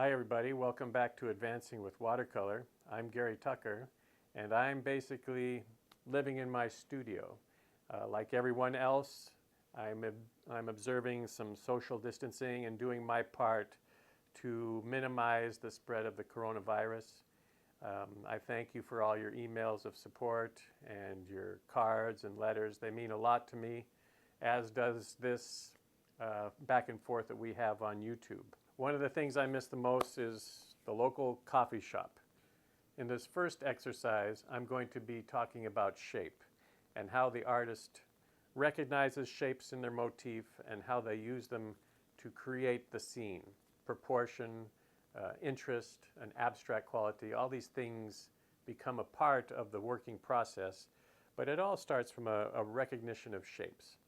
Hi everybody, welcome back to Advancing with Watercolor. I'm Gary Tucker, and I'm basically living in my studio. Like everyone else, I'm observing some social distancing and doing my part to minimize the spread of the coronavirus. I thank you for all your emails of support and your cards and letters. They mean a lot to me, as does this back and forth that we have on YouTube. One of the things I miss the most is the local coffee shop. In this first exercise, I'm going to be talking about shape and how the artist recognizes shapes in their motif and how they use them to create the scene. Proportion, interest, an abstract quality, all these things become a part of the working process, but it all starts from a recognition of shapes.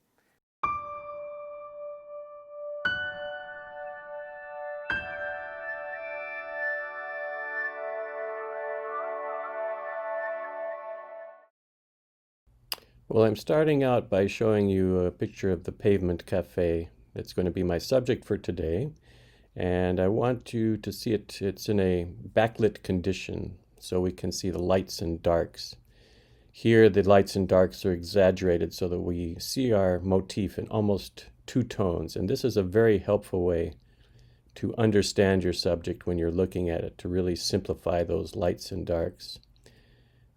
Well, I'm starting out by showing you a picture of the Pavement Cafe. That's going to be my subject for today. And I want you to see it. It's in a backlit condition, so we can see the lights and darks. Here, the lights and darks are exaggerated so that we see our motif in almost two tones. And this is a very helpful way to understand your subject when you're looking at it, to really simplify those lights and darks.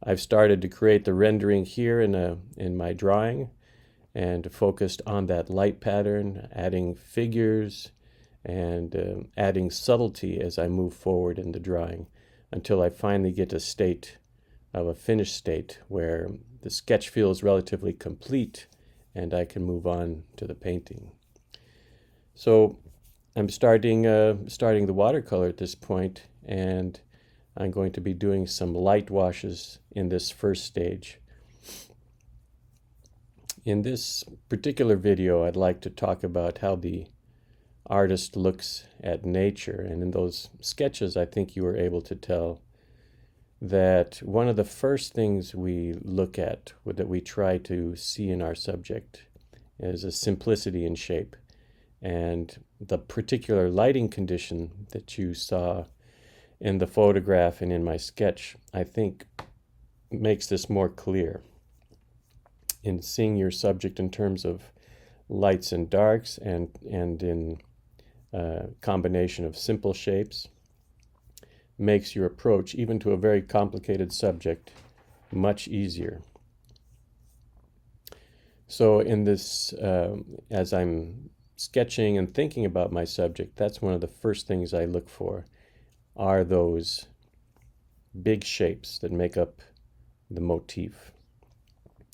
I've started to create the rendering here in my drawing and focused on that light pattern, adding figures and adding subtlety as I move forward in the drawing until I finally get a state of a finished state where the sketch feels relatively complete and I can move on to the painting. So I'm starting the watercolor at this point, and I'm going to be doing some light washes in this first stage. In this particular video, I'd like to talk about how the artist looks at nature. And in those sketches, I think you were able to tell that one of the first things we look at, that we try to see in our subject, is a simplicity in shape. And the particular lighting condition that you saw in the photograph and in my sketch, I think makes this more clear. In seeing your subject in terms of lights and darks and in combination of simple shapes, makes your approach, even to a very complicated subject, much easier. So in this, as I'm sketching and thinking about my subject, that's one of the first things I look for, are those big shapes that make up the motif.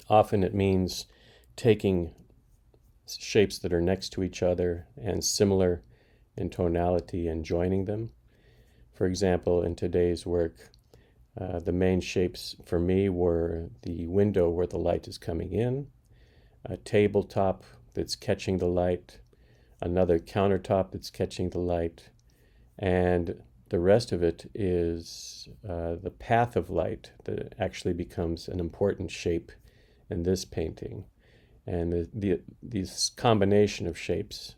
Often it means taking shapes that are next to each other and similar in tonality and joining them. For example, in today's work, the main shapes for me were the window where the light is coming in, a tabletop that's catching the light, another countertop that's catching the light, and the rest of it is the path of light that actually becomes an important shape in this painting. And this combination of shapes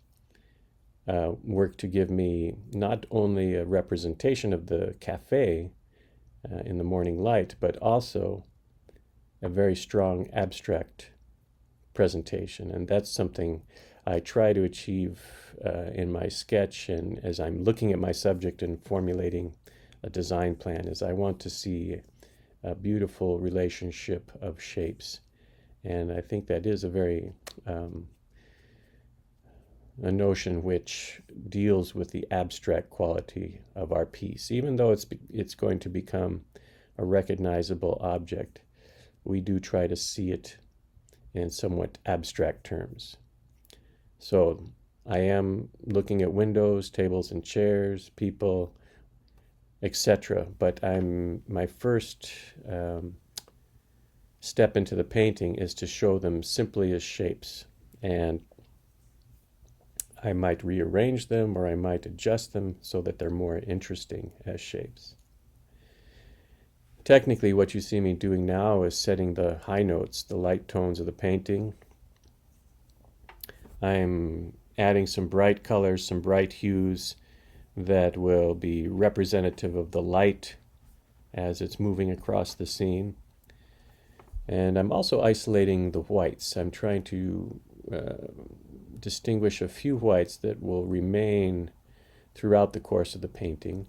work to give me not only a representation of the cafe in the morning light, but also a very strong abstract presentation. And that's something I try to achieve in my sketch, and as I'm looking at my subject and formulating a design plan, is I want to see a beautiful relationship of shapes. And I think that is a very a notion which deals with the abstract quality of our piece. Even though it's going to become a recognizable object, we do try to see it in somewhat abstract terms. So I am looking at windows, tables and chairs, people, etc. But my first step into the painting is to show them simply as shapes. And I might rearrange them or I might adjust them so that they're more interesting as shapes. Technically, what you see me doing now is setting the high notes, the light tones of the painting. I'm adding some bright colors, some bright hues, that will be representative of the light as it's moving across the scene. And I'm also isolating the whites. I'm trying to distinguish a few whites that will remain throughout the course of the painting.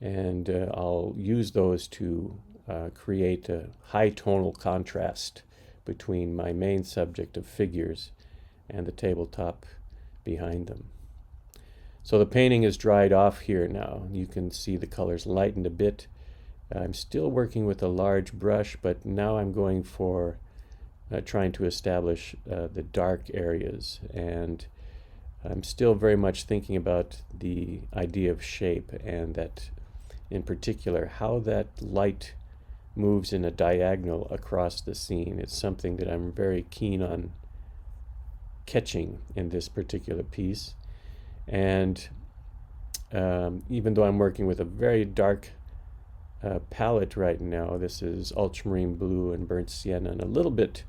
And I'll use those to create a high tonal contrast between my main subject of figures and the tabletop behind them. So the painting is dried off here now. You can see the colors lightened a bit. I'm still working with a large brush, but now I'm going for trying to establish the dark areas, and I'm still very much thinking about the idea of shape, and that in particular how that light moves in a diagonal across the scene. It's something that I'm very keen on catching in this particular piece. And even though I'm working with a very dark palette right now, this is ultramarine blue and burnt sienna and a little bit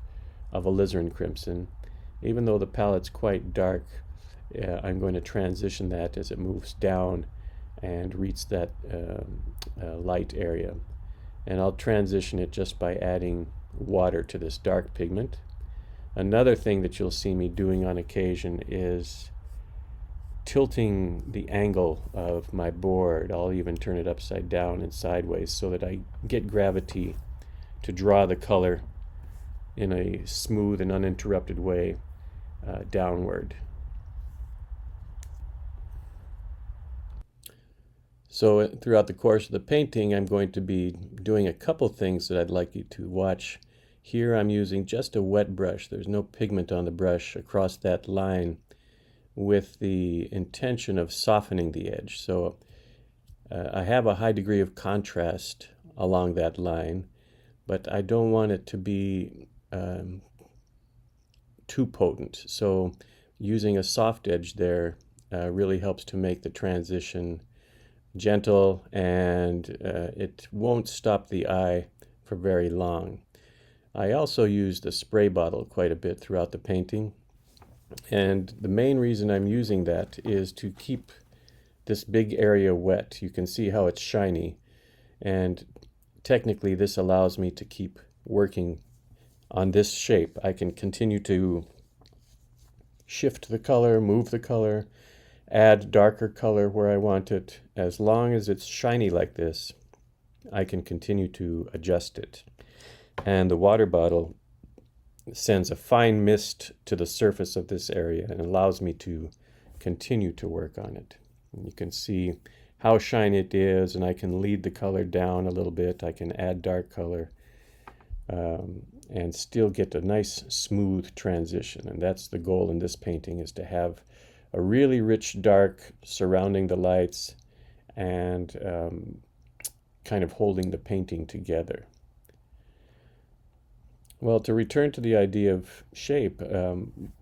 of alizarin crimson. Even though the palette's quite dark, I'm going to transition that as it moves down and reach that light area. And I'll transition it just by adding water to this dark pigment. Another thing that you'll see me doing on occasion is tilting the angle of my board. I'll even turn it upside down and sideways so that I get gravity to draw the color in a smooth and uninterrupted way downward. So throughout the course of the painting, I'm going to be doing a couple things that I'd like you to watch. Here I'm using just a wet brush. There's no pigment on the brush across that line, with the intention of softening the edge. So I have a high degree of contrast along that line, but I don't want it to be too potent. So using a soft edge there really helps to make the transition gentle, and it won't stop the eye for very long. I also used a spray bottle quite a bit throughout the painting, and the main reason I'm using that is to keep this big area wet. You can see how it's shiny, and technically this allows me to keep working on this shape. I can continue to shift the color, move the color, add darker color where I want it. As long as it's shiny like this, I can continue to adjust it. And the water bottle sends a fine mist to the surface of this area and allows me to continue to work on it. And you can see how shiny it is, and I can lead the color down a little bit. I can add dark color and still get a nice smooth transition. And that's the goal in this painting, is to have a really rich dark surrounding the lights and kind of holding the painting together. Well, to return to the idea of shape,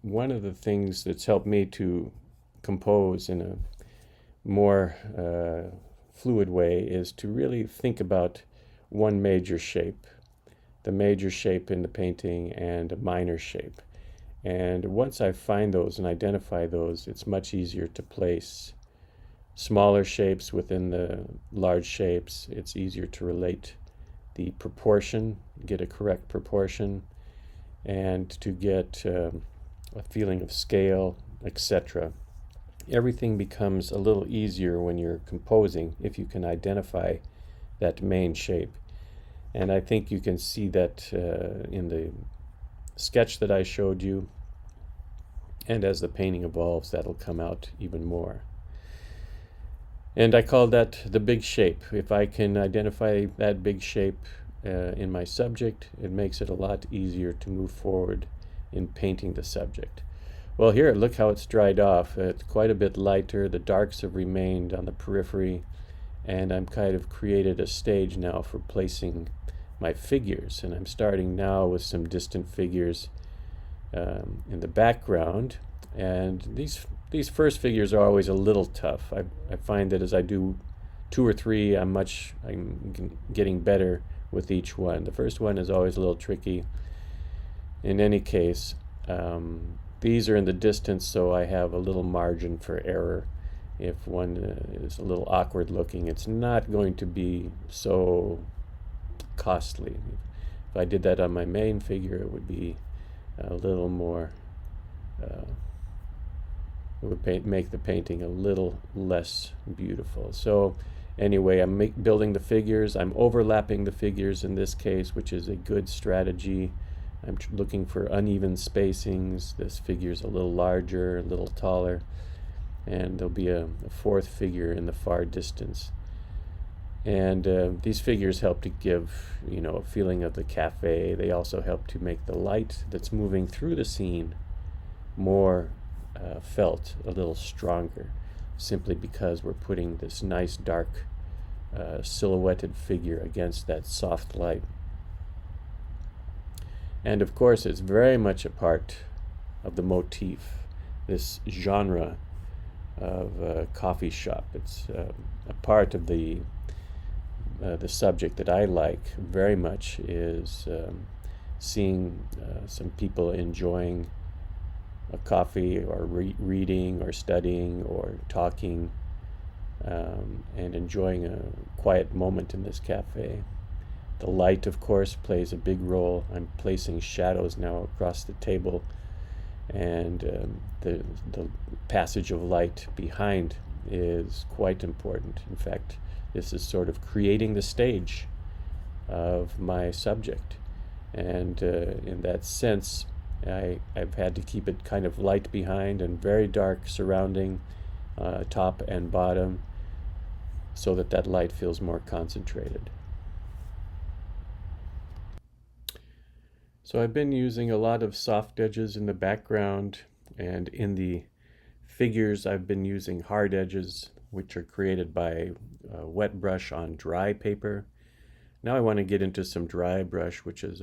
one of the things that's helped me to compose in a more fluid way is to really think about one major shape, the major shape in the painting, and a minor shape. And once I find those and identify those, it's much easier to place smaller shapes within the large shapes. It's easier to relate the proportion, get a correct proportion, and to get a feeling of scale, etc. Everything becomes a little easier when you're composing if you can identify that main shape. And I think you can see that in the sketch that I showed you, and as the painting evolves, that'll come out even more. And I call that the big shape. If I can identify that big shape in my subject, it makes it a lot easier to move forward in painting the subject. Well, here, look how it's dried off. It's quite a bit lighter. The darks have remained on the periphery, and I'm kind of created a stage now for placing my figures. And I'm starting now with some distant figures in the background. And these first figures are always a little tough. I find that as I do 2 or 3, I'm getting better with each one. The first one is always a little tricky. In any case, these are in the distance, so I have a little margin for error. if one is a little awkward looking, it's not going to be so costly. If I did that on my main figure, it would be a little more, it would make the painting a little less beautiful. So anyway, I'm building the figures. I'm overlapping the figures in this case, which is a good strategy. I'm looking for uneven spacings. This figure's a little larger, a little taller, and there'll be a fourth figure in the far distance. And these figures help to give, a feeling of the cafe. They also help to make the light that's moving through the scene more felt, a little stronger, simply because we're putting this nice dark silhouetted figure against that soft light. And of course, it's very much a part of the motif, this genre of coffee shop. It's a part of the subject that I like very much is seeing some people enjoying a coffee or reading or studying or talking and enjoying a quiet moment in this cafe. The light, of course, plays a big role. I'm placing shadows now across the table, and the passage of light behind is quite important. In fact, this is sort of creating the stage of my subject, and in that sense, I've had to keep it kind of light behind and very dark surrounding top and bottom, so that light feels more concentrated. So I've been using a lot of soft edges in the background, and in the figures I've been using hard edges, which are created by wet brush on dry paper. Now I want to get into some dry brush, which is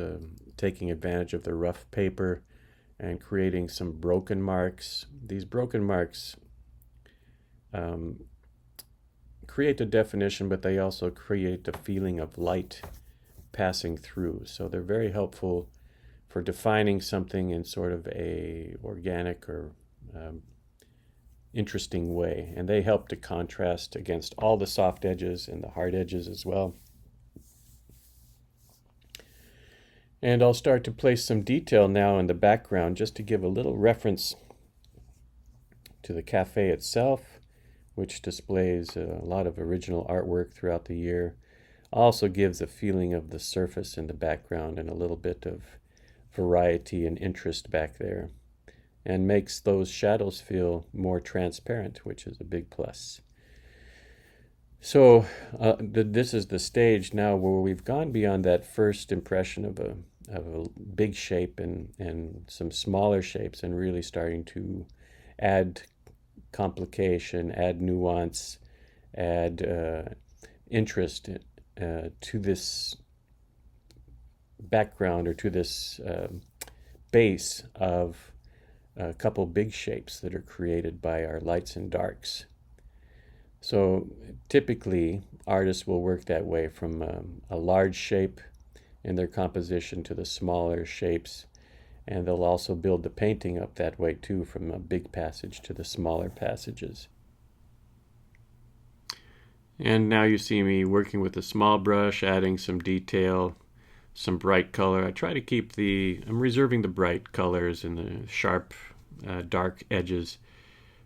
taking advantage of the rough paper and creating some broken marks. These broken marks create a definition, but they also create a feeling of light passing through. So they're very helpful for defining something in sort of a organic or interesting way, and they help to contrast against all the soft edges and the hard edges as well. And I'll start to place some detail now in the background just to give a little reference to the cafe itself, which displays a lot of original artwork throughout the year. Also gives a feeling of the surface in the background and a little bit of variety and interest back there, and makes those shadows feel more transparent, which is a big plus. So this is the stage now where we've gone beyond that first impression of a big shape and some smaller shapes, and really starting to add complication, add nuance, add interest to this background, or to this base of a couple big shapes that are created by our lights and darks. So typically artists will work that way, from a large shape in their composition to the smaller shapes, and they'll also build the painting up that way too, from a big passage to the smaller passages. And now you see me working with a small brush, adding some detail, some bright color. I try to keep I'm reserving the bright colors and the sharp, dark edges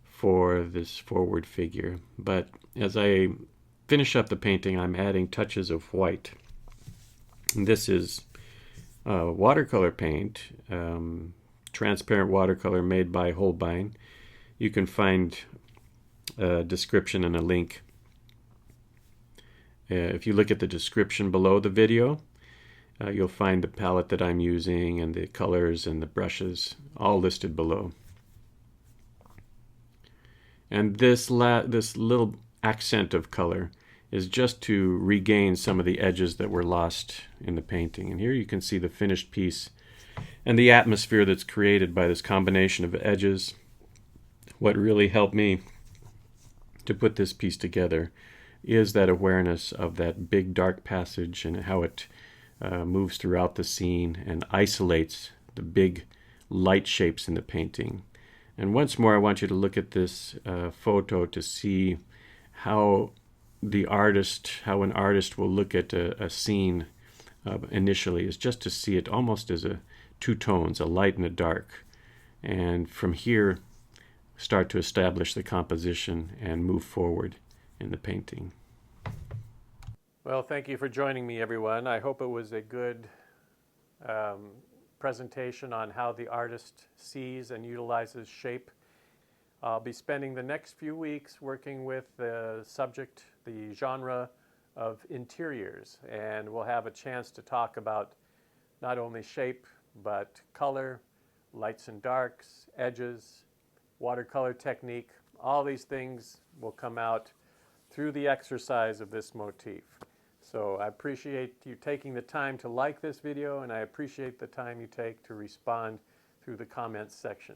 for this forward figure. But as I finish up the painting, I'm adding touches of white. And this is watercolor paint, transparent watercolor made by Holbein. You can find a description and a link. If you look at the description below the video, you'll find the palette that I'm using and the colors and the brushes all listed below. And this little accent of color is just to regain some of the edges that were lost in the painting. And here you can see the finished piece and the atmosphere that's created by this combination of edges. What really helped me to put this piece together is that awareness of that big dark passage and how it moves throughout the scene and isolates the big light shapes in the painting, And once more, I want you to look at this photo to see how how an artist will look at a scene initially, is just to see it almost as two tones, a light and a dark. And from here, start to establish the composition and move forward in the painting. Well, thank you for joining me, everyone. I hope it was a good presentation on how the artist sees and utilizes shape. I'll be spending the next few weeks working with the subject, the genre of interiors, and we'll have a chance to talk about not only shape, but color, lights and darks, edges, watercolor technique. All these things will come out through the exercise of this motif. So I appreciate you taking the time to like this video, and I appreciate the time you take to respond through the comments section.